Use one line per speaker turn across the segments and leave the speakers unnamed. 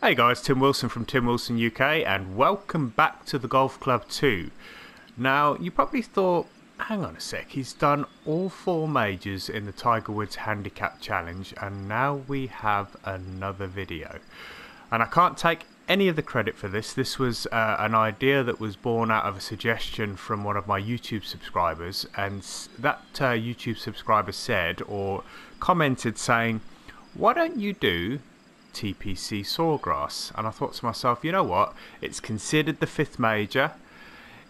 Hey guys, Tim Wilson from Tim Wilson UK and welcome back to the Golf Club 2. Now you probably thought, hang on a sec, he's done all 4 majors in the Tiger Woods Handicap Challenge and now we have another video. And I can't take any of the credit for this. This was an idea that was born out of a suggestion from one of my YouTube subscribers, and that YouTube subscriber said or commented saying, why don't you do TPC Sawgrass? And I thought to myself, you know what, it's considered the 5th major,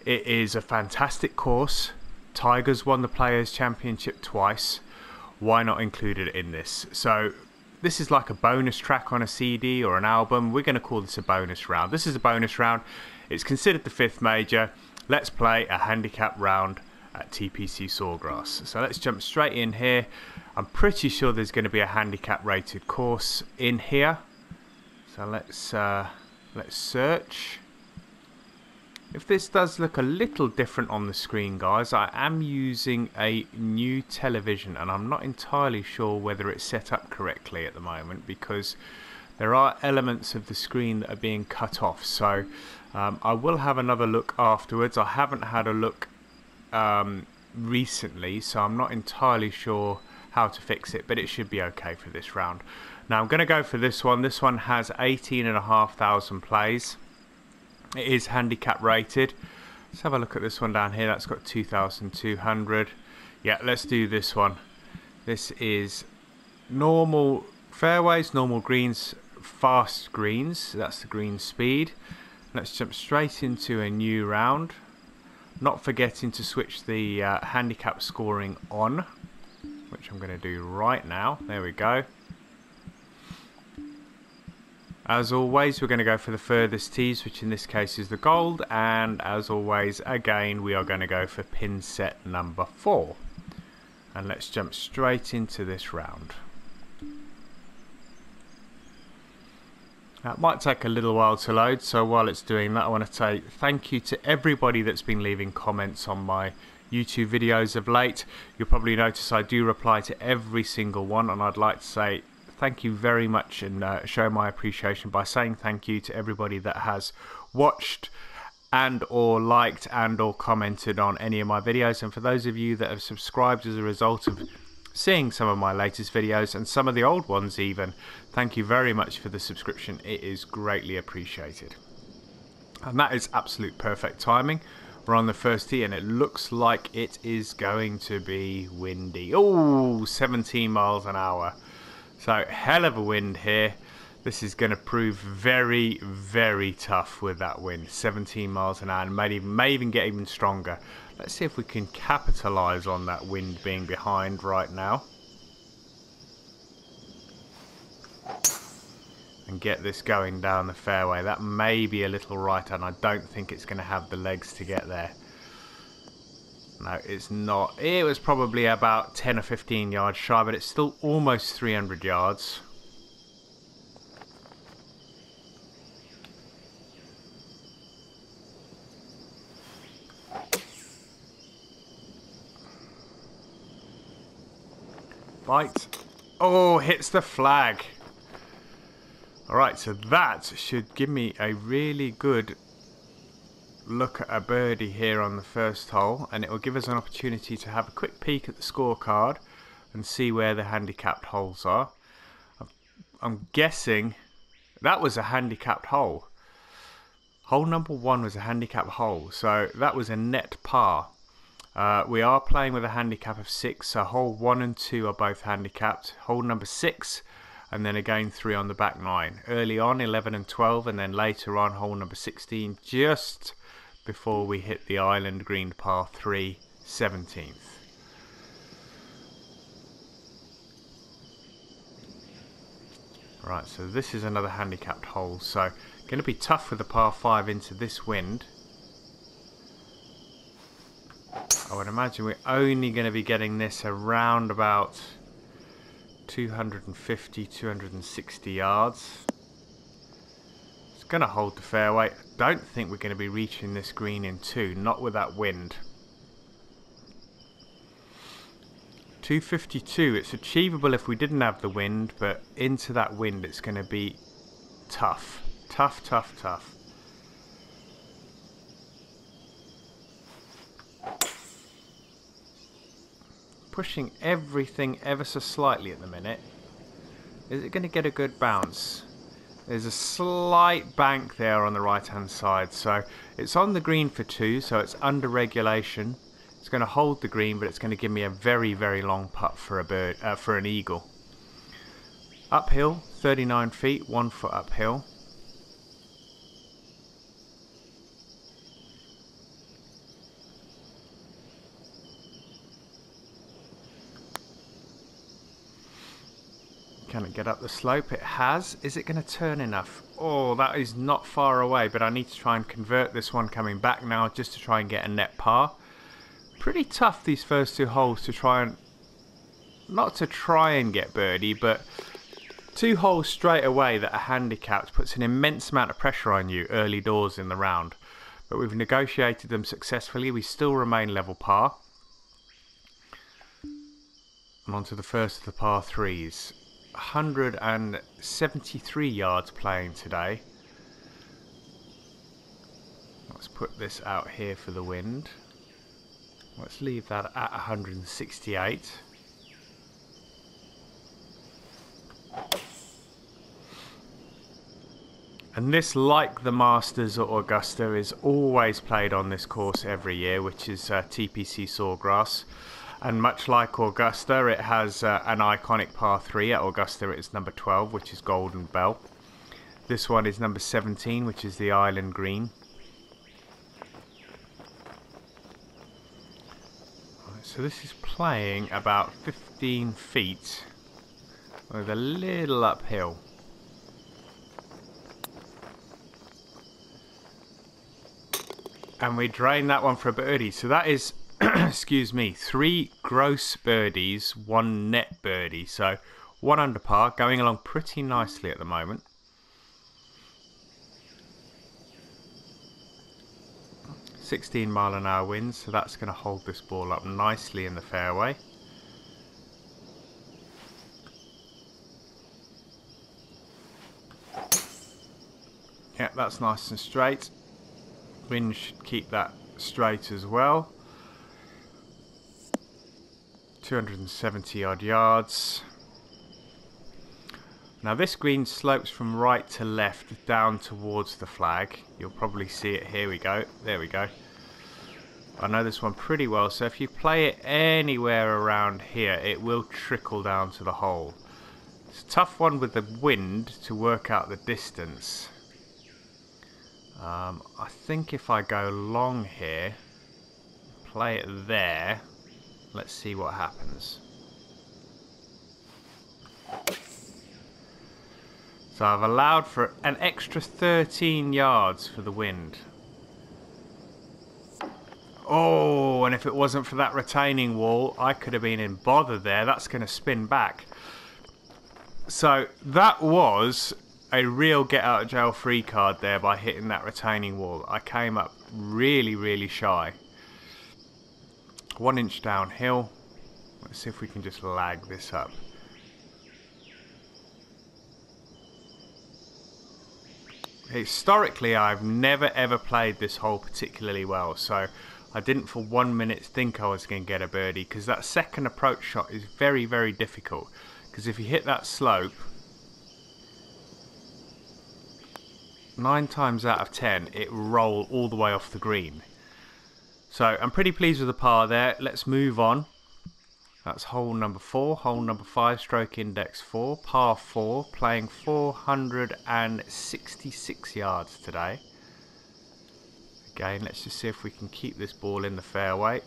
it is a fantastic course, Tiger's won the Players Championship twice, why not include it in this? So this is like a bonus track on a CD or an album. We're going to call this a bonus round. This is a bonus round, it's considered the 5th major. Let's play a handicap round at TPC Sawgrass. So let's jump straight in here. I'm pretty sure there's going to be a handicap rated course in here. So let's search. If this does look a little different on the screen, guys, I am using a new television and I'm not entirely sure whether it's set up correctly at the moment because there are elements of the screen that are being cut off. So I will have another look afterwards. I haven't had a look recently, so I'm not entirely sure how to fix it, but it should be okay for this round. Now I'm going to go for this one. This one has 18,500 plays. It is handicap rated. Let's have a look at this one down here. That's got 2,200. Yeah, let's do this one. This is normal fairways, normal greens, fast greens. That's the green speed. Let's jump straight into a new round. Not forgetting to switch the handicap scoring on, which I'm going to do right now. There we go. As always, we're going to go for the furthest tees, which in this case is the gold, and as always, again, we are going to go for pin set number 4. And let's jump straight into this round. Now, it might take a little while to load, so while it's doing that, I want to say thank you to everybody that's been leaving comments on my YouTube videos of late. You'll probably notice I do reply to every single one, and I'd like to say thank you very much and show my appreciation by saying thank you to everybody that has watched and or liked and or commented on any of my videos. And for those of you that have subscribed as a result of seeing some of my latest videos and some of the old ones even, thank you very much for the subscription. It is greatly appreciated. And that is absolute perfect timing. We're on the first tee and it looks like it is going to be windy. Oh, 17 miles an hour. So hell of a wind here. This is going to prove very, very tough with that wind. 17 miles an hour and may even get even stronger. Let's see if we can capitalize on that wind being behind right now. And get this going down the fairway. That may be a little right, and I don't think it's going to have the legs to get there. No, it's not. It was probably about 10 or 15 yards shy, but it's still almost 300 yards. Bite. Oh, hits the flag. Alright, so that should give me a really good look at a birdie here on the first hole, and it will give us an opportunity to have a quick peek at the scorecard and see where the handicapped holes are. I'm guessing that was a handicapped hole. Hole number 1 was a handicapped hole, so that was a net par. We are playing with a handicap of 6, so hole 1 and 2 are both handicapped. Hole number 6 and then again 3 on the back 9. Early on 11 and 12, and then later on hole number 16 just before we hit the island green par 3, 17th. Right, so this is another handicapped hole, so going to be tough with the par 5 into this wind. I would imagine we're only going to be getting this around about 250, 260 yards. It's going to hold the fairway. Don't think we're going to be reaching this green in 2, not with that wind. 252, it's achievable if we didn't have the wind, but into that wind it's going to be tough. Tough, tough, tough. Pushing everything ever so slightly at the minute. Is it going to get a good bounce? There's a slight bank there on the right hand side, so it's on the green for 2, so it's under regulation. It's going to hold the green, but it's going to give me a very, very long putt for a bird, for an eagle. Uphill, 39 feet, 1 foot uphill. Can it get up the slope? It has. Is it going to turn enough? Oh, that is not far away, but I need to try and convert this one coming back now just to try and get a net par. Pretty tough these first 2 holes to try and, not to try and get birdie, but 2 holes straight away that are handicapped puts an immense amount of pressure on you early doors in the round. But we've negotiated them successfully. We still remain level par. And on to the first of the par 3s. 173 yards playing today. Let's put this out here for the wind. Let's leave that at 168. And this, like the Masters or Augusta, is always played on this course every year, which is TPC Sawgrass. And much like Augusta, it has an iconic par 3. At Augusta it's number 12, which is Golden Bell. This one is number 17, which is the Island Green. Right, so this is playing about 15 feet with a little uphill. And we drain that one for a birdie. So that is excuse me, 3 gross birdies, 1 net birdie, so 1 under par, going along pretty nicely at the moment. (16-mile-an-hour winds), so that's going to hold this ball up nicely in the fairway. Yeah, that's nice and straight. Wind should keep that straight as well. 270 odd yards. Now this green slopes from right to left down towards the flag. You'll probably see it. Here we go. There we go. I know this one pretty well, so if you play it anywhere around here, it will trickle down to the hole. It's a tough one with the wind to work out the distance. I think if I go long here, play it there, let's see what happens. So I've allowed for an extra 13 yards for the wind. Oh, and if it wasn't for that retaining wall, I could have been in bother there. That's going to spin back. So that was a real get out of jail free card there by hitting that retaining wall. I came up really, really shy. 1 inch downhill. Let's see if we can just lag this up. Historically, I've never ever played this hole particularly well, so I didn't for 1 minute think I was going to get a birdie, because that second approach shot is very, very difficult. Because if you hit that slope, 9 times out of 10 it will roll all the way off the green. So I'm pretty pleased with the par there. Let's move on. That's hole number 4, hole number 5, stroke index 4, par 4, playing 466 yards today. Again, let's just see if we can keep this ball in the fairway.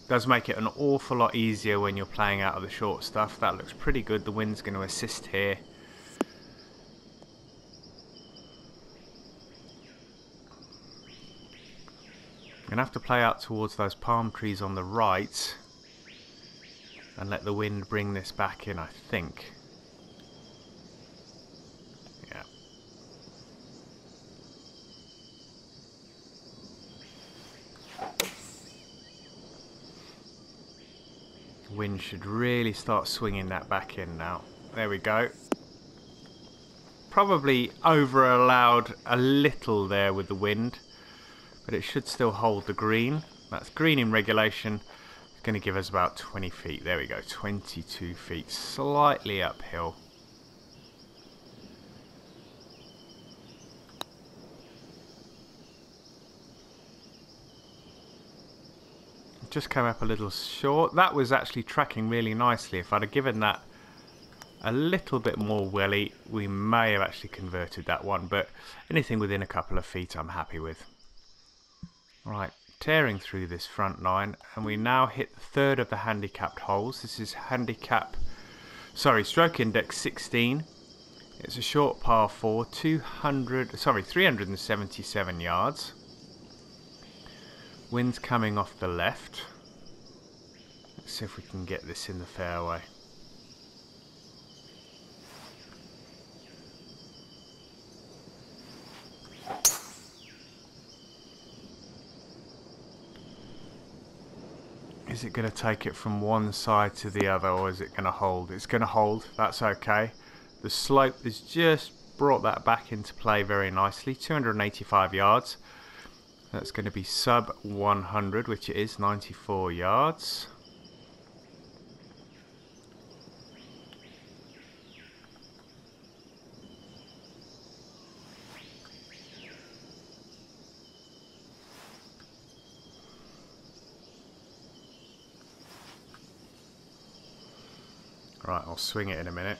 Does make it an awful lot easier when you're playing out of the short stuff. That looks pretty good. The wind's going to assist here. I'm going to have to play out towards those palm trees on the right and let the wind bring this back in, I think. Yeah. Wind should really start swinging that back in now. There we go. Probably over allowed a little there with the wind, but it should still hold the green. That's green in regulation. It's going to give us about 20 feet. There we go, 22 feet, slightly uphill. Just came up a little short. That was actually tracking really nicely. If I'd have given that a little bit more welly, we may have actually converted that one, but anything within a couple of feet I'm happy with. Right, tearing through this front nine, and we now hit the third of the handicapped holes. This is stroke index 16. It's a short par 4, 377 yards. Wind's coming off the left. Let's see if we can get this in the fairway. Is it going to take it from one side to the other, or is it going to hold? It's going to hold. That's okay. The slope has just brought that back into play very nicely. 285 yards. That's going to be sub 100, which it is, 94 yards. Right, I'll swing it in a minute.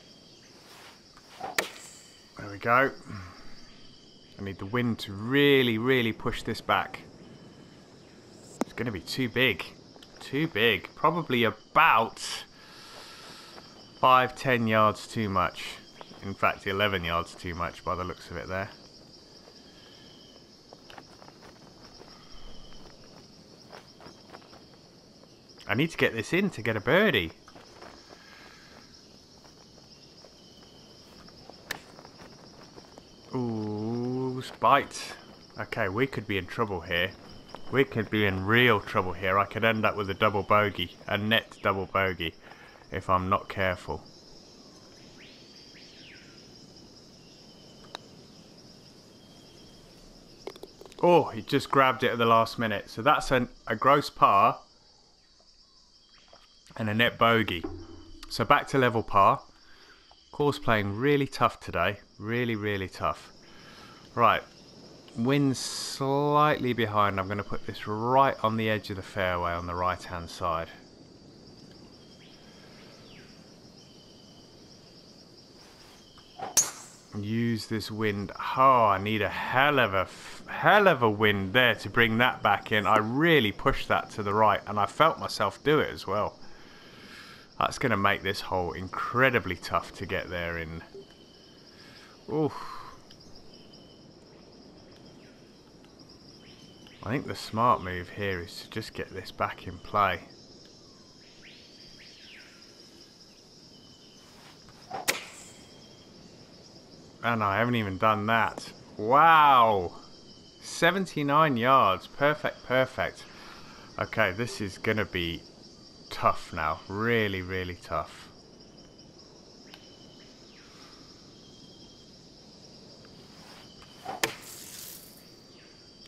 There we go. I need the wind to really, really push this back. It's going to be too big. Too big. Probably about 5-10 yards too much. In fact, 11 yards too much by the looks of it there. I need to get this in to get a birdie. Ooh, spite. Okay, we could be in trouble here. We could be in real trouble here. I could end up with a double bogey, a net double bogey, if I'm not careful. Oh, he just grabbed it at the last minute. So that's a gross par and a net bogey. So back to level par. Course playing really tough today. Really, really tough. Right. Wind's slightly behind. I'm going to put this right on the edge of the fairway on the right hand side. Use this wind. Oh, I need a hell of a wind there to bring that back in. I really pushed that to the right, and I felt myself do it as well. That's going to make this hole incredibly tough to get there in. Oof. I think the smart move here is to just get this back in play. And I haven't even done that. Wow! 79 yards. Perfect, perfect. Okay, this is going to be tough now. Really, really tough.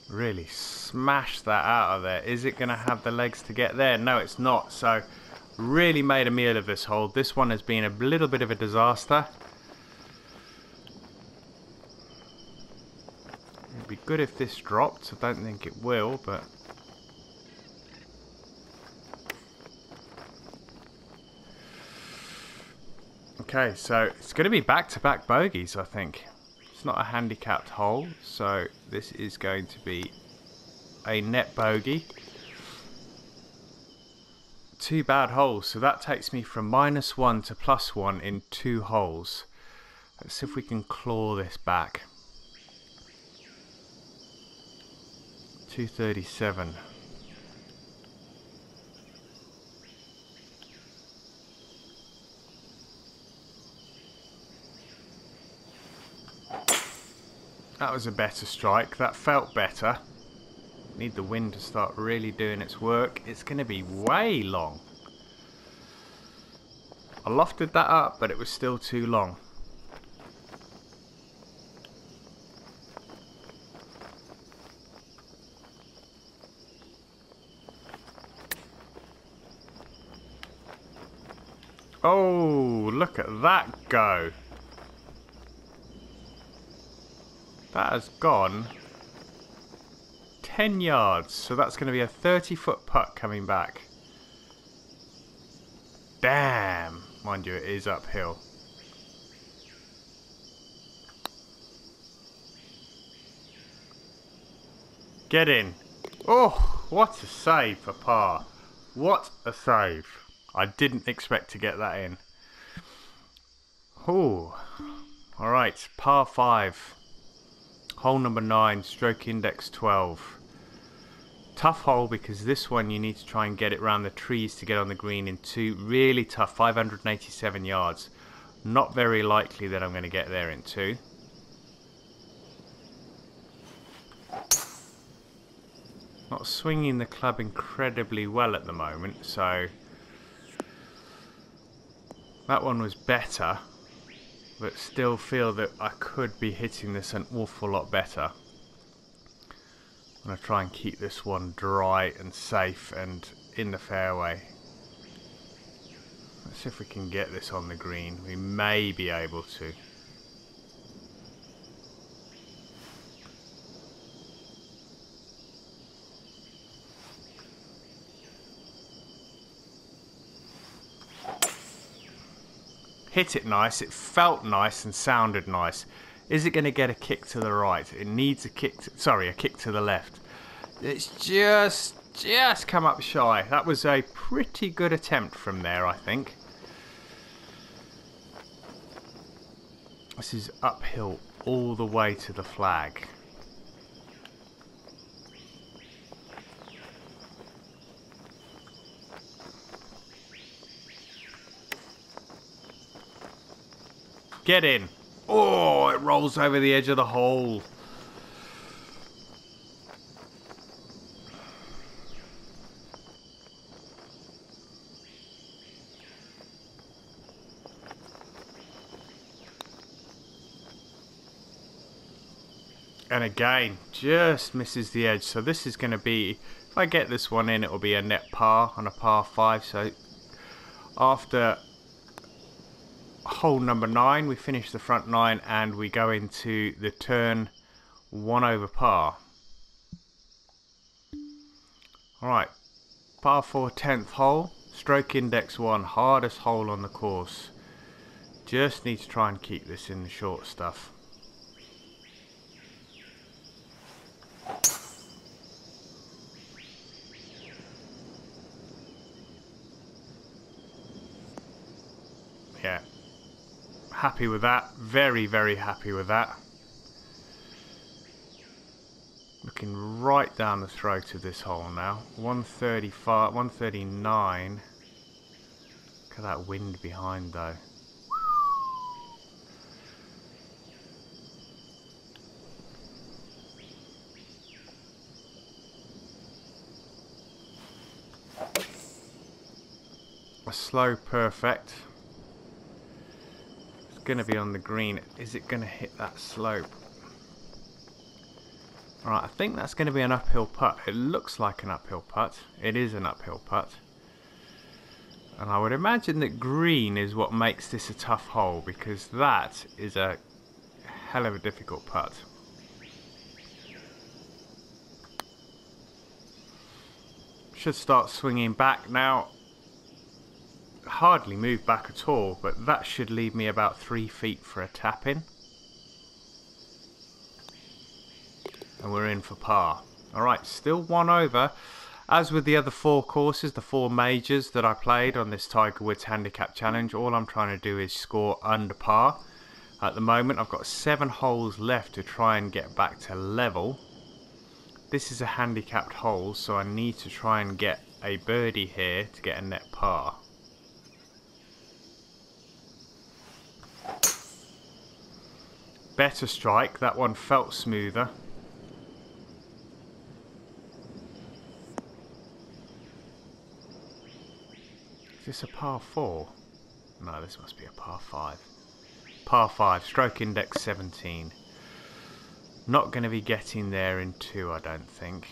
Really smash that out of there. Is it going to have the legs to get there? No, it's not. So, really made a meal of this hole. This one has been a little bit of a disaster. It'd be good if this dropped. I don't think it will, but... Okay, so it's going to be back-to-back bogeys, I think. It's not a handicapped hole, so this is going to be a net bogey. 2 bad holes, so that takes me from -1 to +1 in 2 holes. Let's see if we can claw this back. 237. That was a better strike. That felt better. Need the wind to start really doing its work. It's going to be way long. I lofted that up, but it was still too long. Oh, look at that go. That has gone 10 yards, so that's going to be a 30-foot putt coming back. Damn! Mind you, it is uphill. Get in. Oh, what a save for par. What a save. I didn't expect to get that in. Oh, alright, par 5. Hole number 9, stroke index 12. Tough hole because this one you need to try and get it round the trees to get on the green in 2. Really tough, 587 yards. Not very likely that I'm going to get there in 2. Not swinging the club incredibly well at the moment, so that one was better, but still feel that I could be hitting this an awful lot better. I'm going to try and keep this one dry and safe and in the fairway. Let's see if we can get this on the green. We may be able to. Hit it nice, it felt nice and sounded nice. Is it going to get a kick to the right? It needs a kick to, a kick to the left. It's just come up shy. That was a pretty good attempt from there, I think. This is uphill all the way to the flag. Get in. Oh, it rolls over the edge of the hole. And again, just misses the edge. So this is going to be, if I get this one in, it will be a net par on a par 5. So after hole number 9, we finish the front 9 and we go into the turn 1 over par. Alright, par 4, 10th hole, stroke index 1, hardest hole on the course. Just need to try and keep this in the short stuff. Yeah. Happy with that. Very, very happy with that. Looking right down the throat of this hole now. 135, 139. Look at that wind behind though. A slow perfect. Going to be on the green. Is it going to hit that slope? Alright, I think that's going to be an uphill putt. It looks like an uphill putt. It is an uphill putt. And I would imagine that green is what makes this a tough hole, because that is a hell of a difficult putt. Should start swinging back now. Hardly move back at all, but that should leave me about 3 feet for a tap in. And we're in for par. Alright, still 1 over. As with the other 4 courses, the 4 majors that I played on this Tiger Woods Handicap Challenge, all I'm trying to do is score under par. At the moment I've got 7 holes left to try and get back to level. This is a handicapped hole, so I need to try and get a birdie here to get a net par. Better strike, that one felt smoother. Is this a par 4? No, this must be a par 5. Par 5, stroke index 17. Not going to be getting there in 2, I don't think.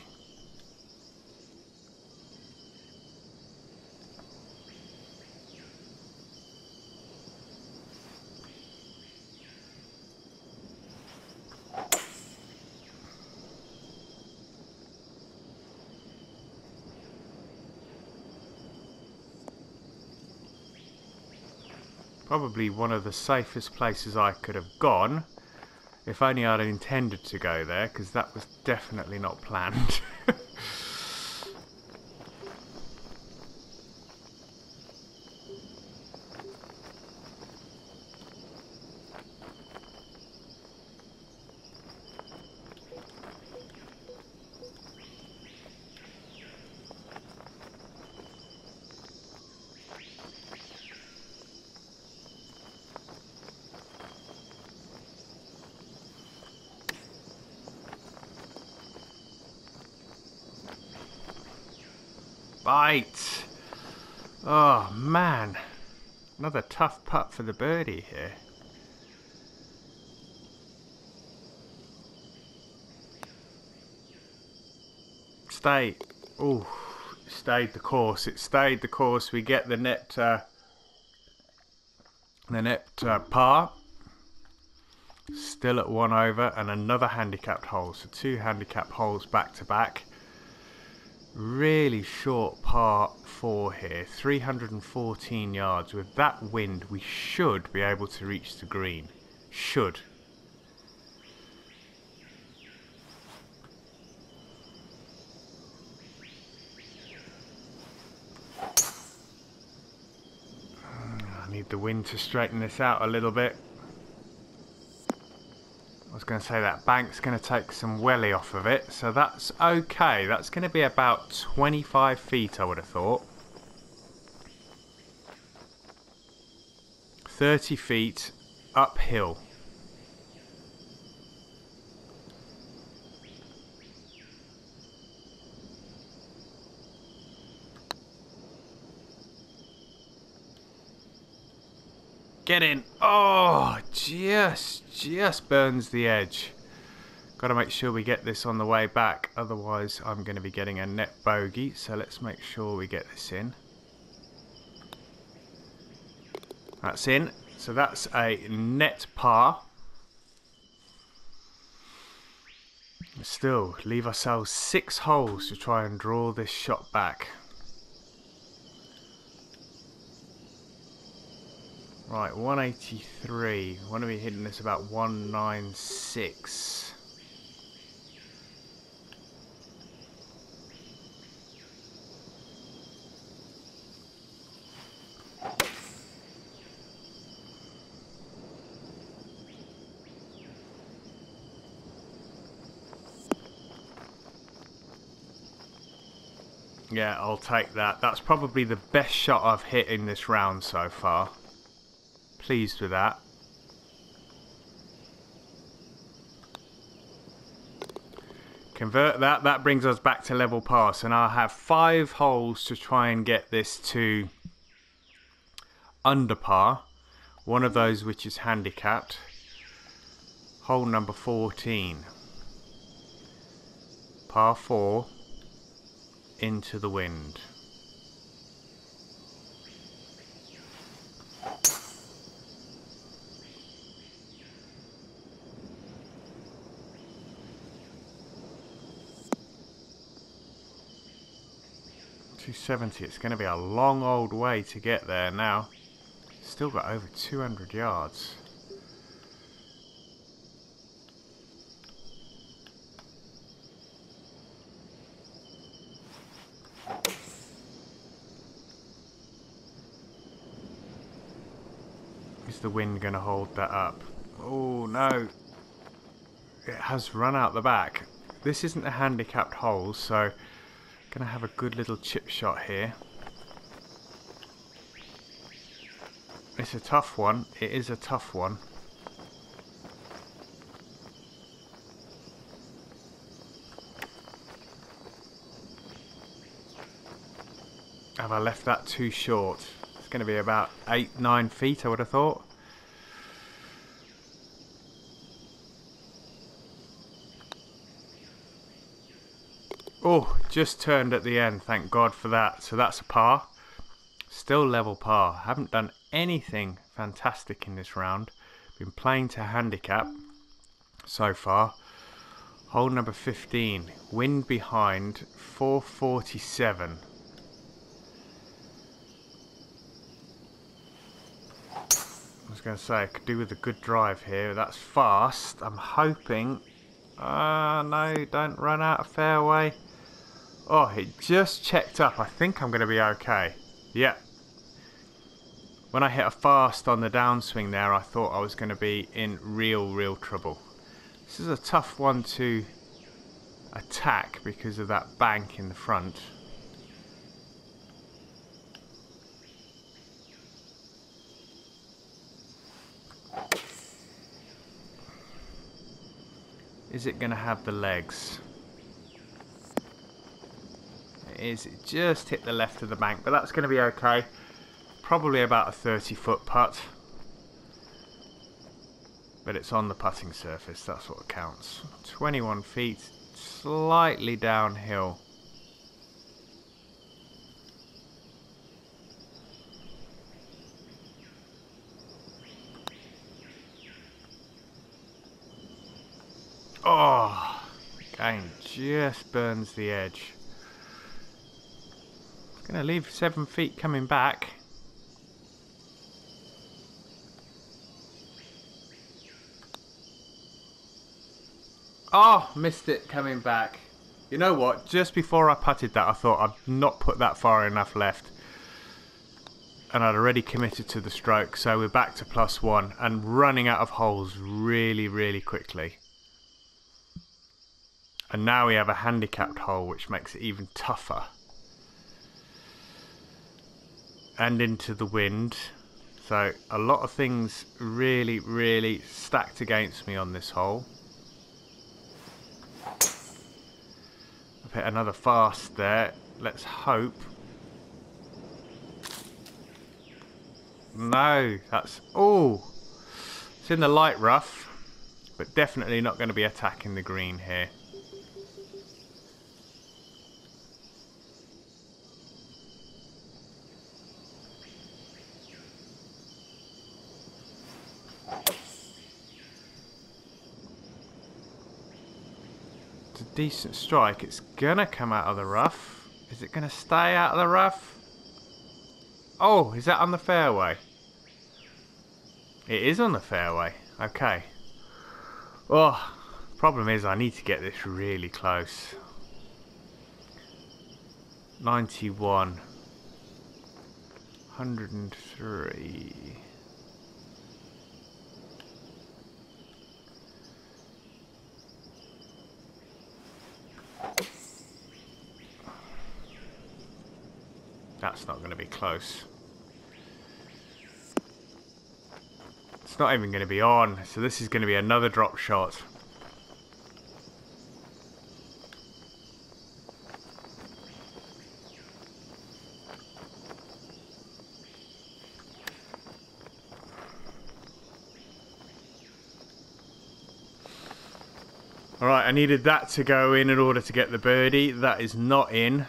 Probably one of the safest places I could have gone, if only I'd intended to go there, because that was definitely not planned. Bite! Oh man, another tough putt for the birdie here. Stay. Oh, stayed the course. It stayed the course. We get the net par. Still at 1 over, and another handicapped hole. So 2 handicapped holes back to back. Really short par 4 here, 314 yards. With that wind, we should be able to reach the green. Should. I need the wind to straighten this out a little bit. I was going to say that bank's going to take some welly off of it, so that's okay. That's going to be about 25 feet, I would have thought. 30 feet uphill. Get in. Oh, just burns the edge. Got to make sure we get this on the way back, otherwise I'm going to be getting a net bogey. So let's make sure we get this in. That's in. So that's a net par. Still leave ourselves 6 holes to try and draw this shot back. Right, 183. Want to be hitting this about 196. Yeah, I'll take that. That's probably the best shot I've hit in this round so far. Pleased with that. Convert that. That brings us back to level par. So now I have 5 holes to try and get this to under par. One of those which is handicapped. Hole number 14. Par 4. Into the wind. .270. It's going to be a long old way to get there now. Still got over 200 yards. Is the wind going to hold that up? Oh no. It has run out the back. This isn't a handicapped hole, so gonna have a good little chip shot here. It's a tough one. It is a tough one. Have I left that too short? going to be about 8-9 feet, I would have thought. Oh, just turned at the end, thank God for that. So that's a par. Still level par. Haven't done anything fantastic in this round. Been playing to handicap so far. Hole number 15. Wind behind, 447. I was going to say, I could do with a good drive here. That's fast. I'm hoping... no, don't run out of fairway. Oh, it just checked up. I think I'm going to be okay. Yeah. When I hit a fast on the downswing there, I thought I was going to be in real trouble. This is a tough one to attack because of that bank in the front. Is it going to have the legs? It is. It just hit the left of the bank, but that's going to be okay. Probably about a 30-foot putt. But it's on the putting surface, that's what counts. 21 feet, slightly downhill. Oh, again, just burns the edge. Gonna leave 7 feet coming back. Oh, missed it coming back. You know what? Just before I putted that, I thought I'd not put that far enough left. And I'd already committed to the stroke, so we're back to +1 and running out of holes really quickly. And now we have a handicapped hole, which makes it even tougher. And into the wind. So a lot of things really stacked against me on this hole. I've hit another fast there. Let's hope. No, that's... Oh! It's in the light rough, but definitely not going to be attacking the green here. It's a decent strike. It's gonna come out of the rough. Is it gonna stay out of the rough? Oh, is that on the fairway? It is on the fairway. Okay. Oh, problem is I need to get this really close. 91. 103. That's not going to be close. It's not even going to be on, so this is going to be another drop shot. Alright, I needed that to go in order to get the birdie. That is not in.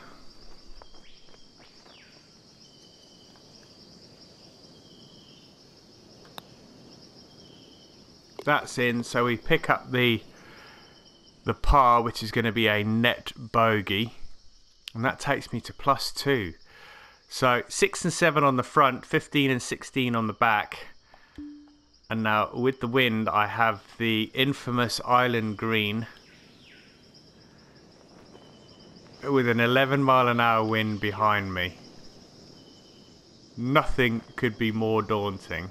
That's in, so we pick up the par, which is going to be a net bogey, and that takes me to +2. So 6 and 7 on the front, 15 and 16 on the back, and now with the wind I have the infamous island green with an 11-mile-an-hour wind behind me. Nothing could be more daunting.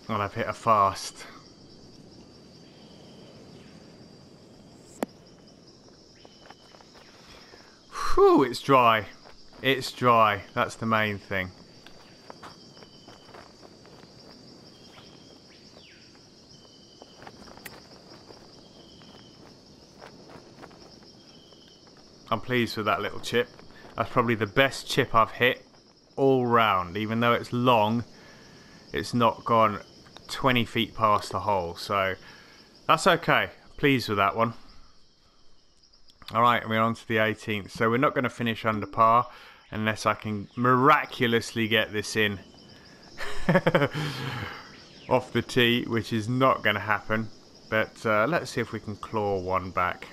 And I've hit a fast. Whew, it's dry. It's dry. That's the main thing. I'm pleased with that little chip. That's probably the best chip I've hit all round. Even though it's long, it's not gone 20 feet past the hole, so that's okay. Pleased with that one. Alright, we're on to the 18th. So we're not going to finish under par unless I can miraculously get this in off the tee, which is not going to happen. But let's see if we can claw one back.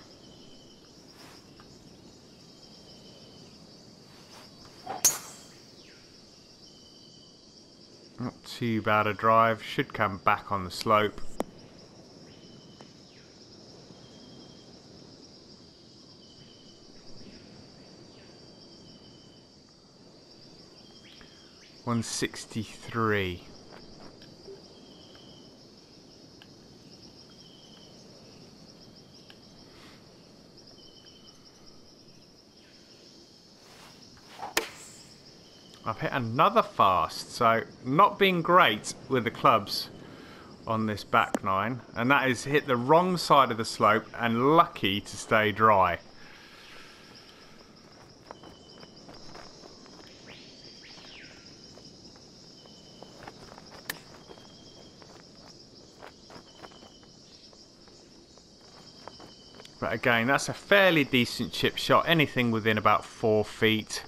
Not too bad a drive. Should come back on the slope. $163. I've hit another fast, so not being great with the clubs on this back nine, and that is hit the wrong side of the slope and lucky to stay dry. But again, that's a fairly decent chip shot, anything within about 4 feet.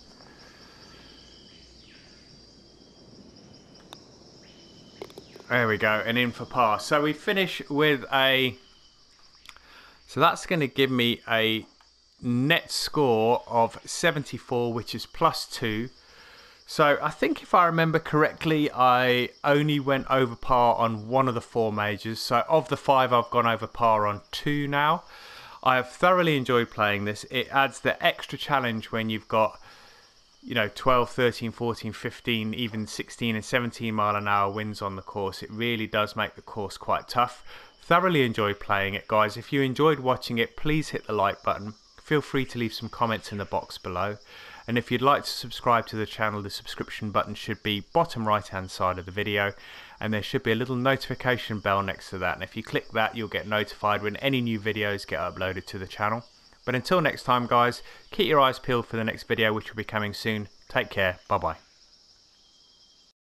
There we go, and in for par. So we finish with a... So that's going to give me a net score of 74, which is +2. So I think if I remember correctly, I only went over par on one of the 4 majors. So of the 5, I've gone over par on 2 now. I have thoroughly enjoyed playing this. It adds the extra challenge when you've got, you know, 12, 13, 14, 15, even 16 and 17 mile an hour winds on the course. It really does make the course quite tough. Thoroughly enjoyed playing it, guys. If you enjoyed watching it, please hit the like button. Feel free to leave some comments in the box below. And if you'd like to subscribe to the channel, the subscription button should be bottom right hand side of the video. And there should be a little notification bell next to that. And if you click that, you'll get notified when any new videos get uploaded to the channel. But until next time, guys, keep your eyes peeled for the next video, which will be coming soon. Take care. Bye-bye.